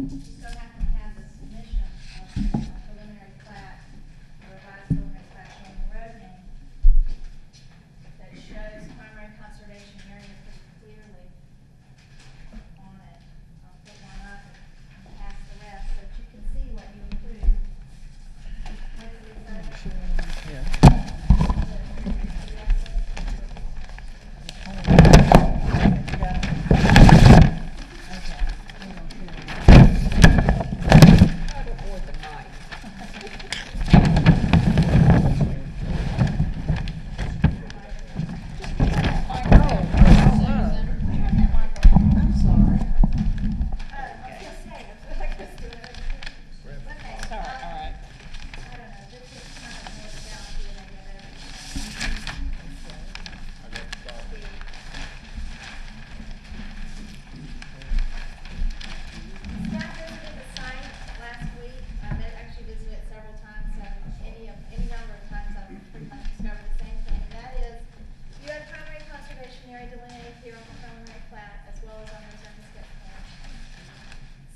You still have to have the submission of the preliminary plat, or revised preliminary plat showing the road name that shows primary conservation area pretty clearly on it. I'll put one up and pass the rest so that you can see what you include.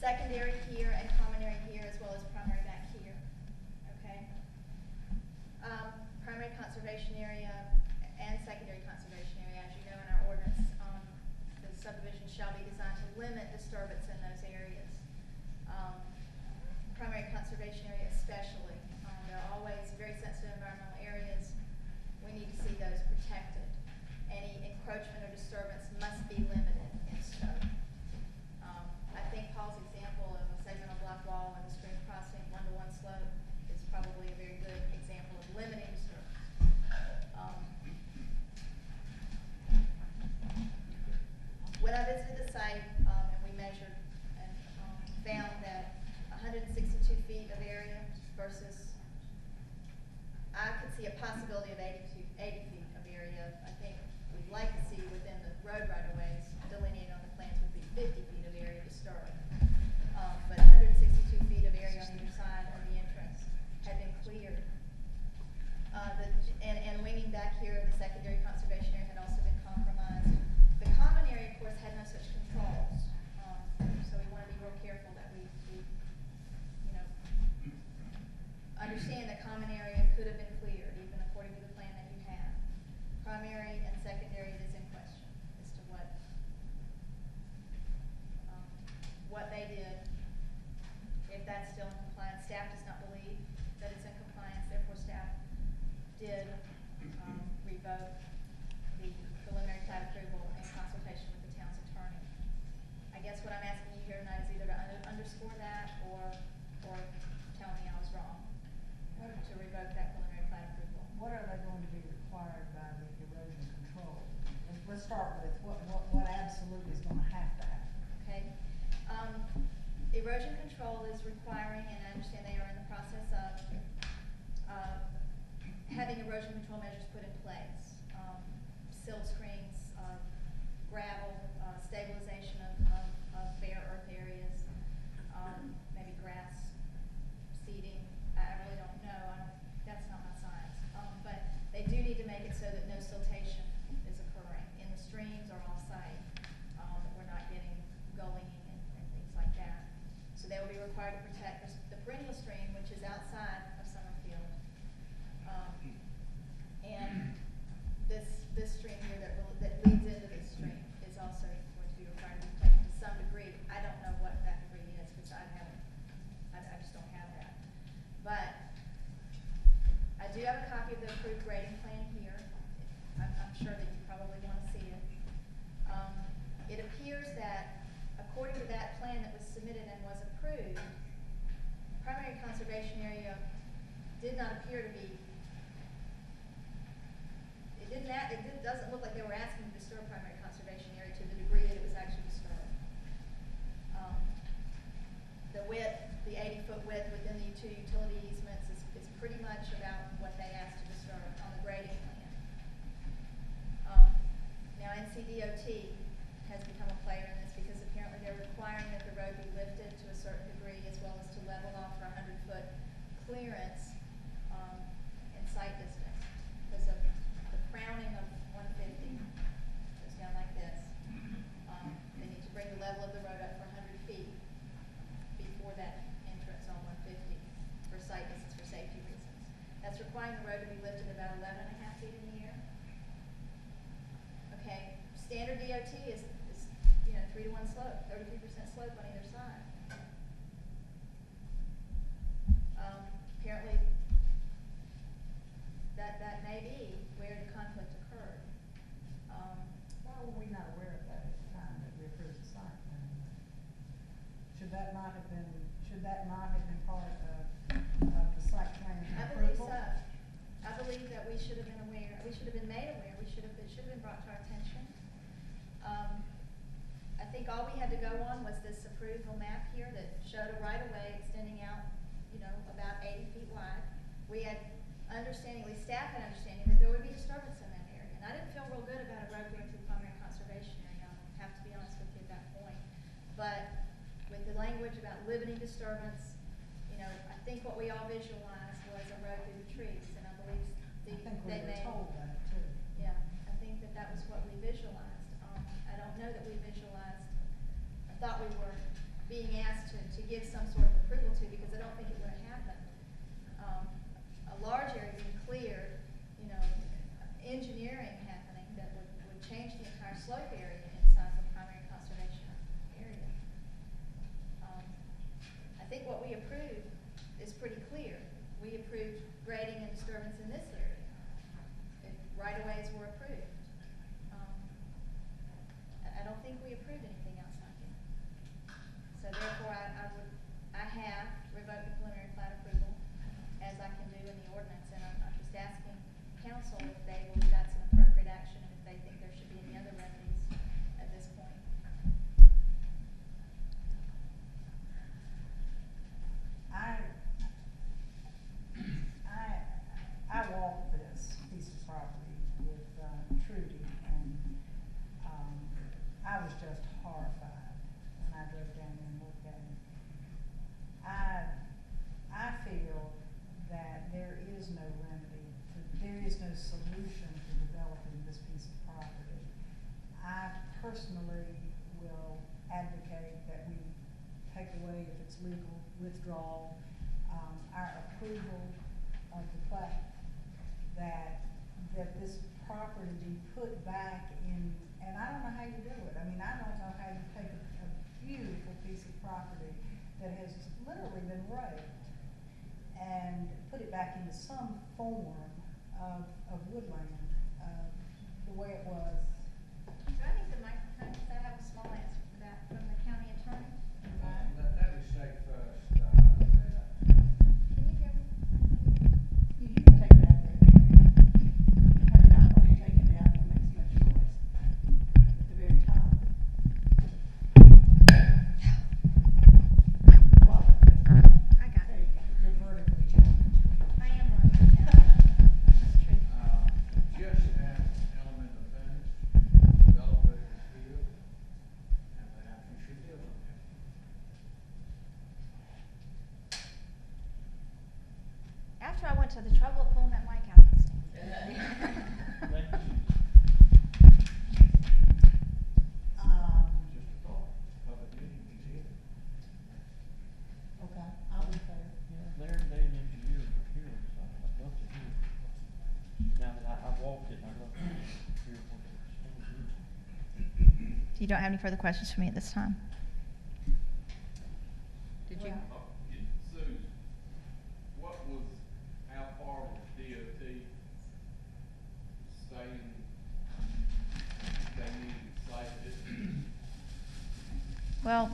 Secondary here and common area here, as well as primary back here. Okay. Primary conservation area and secondary conservation area, as you know in our ordinance, the subdivision shall be designed to limit disturbance in those areas. Primary conservation area especially. They're always very sensitive environmental areas. We need to see those protected. Any encroachment or disturbance must be limited in scope. I think Paul's example of a segmental block wall and a stream crossing 1-to-1 slope is probably a very good example of limiting disturbance. When I visited the site and we measured and found that 162 feet of area versus, I could see a possibility of 80 feet of area. I think we'd like to see within the road right-of-ways delineated on the plans would be 50 feet of area disturbed. But 162 feet of area on either side of the entrance had been cleared. And winging back here, the secondary conservation area had also been compromised. The common area, of course, had no such controls. So we want to be real careful that we understand that common area could have been cleared, even according to the plan that you have. Primary and secondary is in question as to what they did. If that's still in compliance, staff does not believe that it's in compliance, therefore staff did revoke the preliminary plat approval in consultation with the town's attorney. I guess what I'm asking you here tonight is either to underscore that or tell me I was wrong to revoke that preliminary plat approval. What are they going to be required by the erosion control? Let's start with what absolutely is going to happen. Okay. Erosion control is requiring, and I understand they are in the process of having erosion control measures put in place. Silt screens, gravel, stabilization of bare earth areas, maybe grass seeding. I really don't know. That's not my science. But they do need to make it so that no siltation is occurring in the streams or off-site. That we're not getting gullying and things like that. So they will be required to protect the perennial stream, which is outside of Summerfield. And this stream here that leads into this stream is also going to be required to be protected to some degree. I don't know what that degree is because I just don't have that. But I do have a copy of the approved grading plan here. I'm sure that you probably want to see it. It appears that according to that plan that was submitted and was approved, primary conservation area did not appear to be, it doesn't look like they were asking to disturb primary conservation area to the degree that it was actually disturbed. The width, the 80-foot width within the two utility easements is pretty much about what they asked to disturb on the grading plan. Now NCDOT has become a player in this because apparently they're requiring that the road be lifted to a certain degree as well as to level off for 100-foot clearance in sight distance because of the crowning of 150 goes down like this. They need to bring the level of the road up for 100 feet 3-to-1 slope, 33% slope on either side. Apparently, that may be where the conflict occurred. Why were we not aware of that at the time that we approved the site plan? Should that not have been part of the site plan I believe approval? so. I believe that we should have been aware, we should have been made aware, it should have been brought to our attention. I think all we had to go on was this approval map here that showed a right-of-way extending out, about 80 feet wide. We had understanding, at least staff had understanding, that there would be disturbance in that area. And I didn't feel real good about a road going through primary conservation area, I have to be honest with you at that point. But with the language about limiting disturbance, I think what we all visualized was a road through the trees, and I believe I think we they were made. told that too. Yeah, I think that was what we visualized. I don't know that we visualized, I thought we were being asked to give some sort of approval to, because I don't think it would have happened. A large area being cleared, engineering happening that would change the entire slope area inside the primary conservation area. I think what we approved is pretty clear. We approved grading and disturbance in this area. Right-of-ways were approved. I don't think we approved anything outside here. So therefore, I have revoked the preliminary plat approval, as I can do in the ordinance, and I'm just asking council if they believe that's an appropriate action, and if they think there should be any other remedies at this point. I walked this piece of property with Trudy, and I was just horrified when I drove down there and looked at it. I feel that there is no remedy, there is no solution to developing this piece of property. I personally will advocate that we take away, if it's legal, withdrawal, our approval of the plat, that this property be put back in, and I don't know how you do it. I mean, I don't know how you take a beautiful piece of property that has literally been raped and put it back into some form of woodland, the way it was. Do I need the microphone, because I have a small answer for that from the county attorney? Let me say first, that Can you hear me? You can take it out there. Turn it out, you take it out, it makes much noise at the very top. Well, I got there it. you go, you're vertically challenged. I am working on that. That's true. just as element of fairness, developer is here, and perhaps we should deal with him. After I went to the trouble of pulling that mic out. Just a thought, public meeting, he's here. Okay, I'll be fair. Yeah, Larry, they an engineer for here, so I'd love to hear. Now that I've walked it, I'd love to hear what it's going to do. You don't have any further questions for me at this time? Did you? Well, Susan, what was, how far was DOT saying they needed site distance? Well,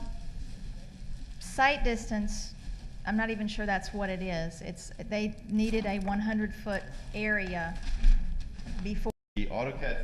site distance, I'm not even sure that's what it is. They needed a 100-foot area before. The AutoCAD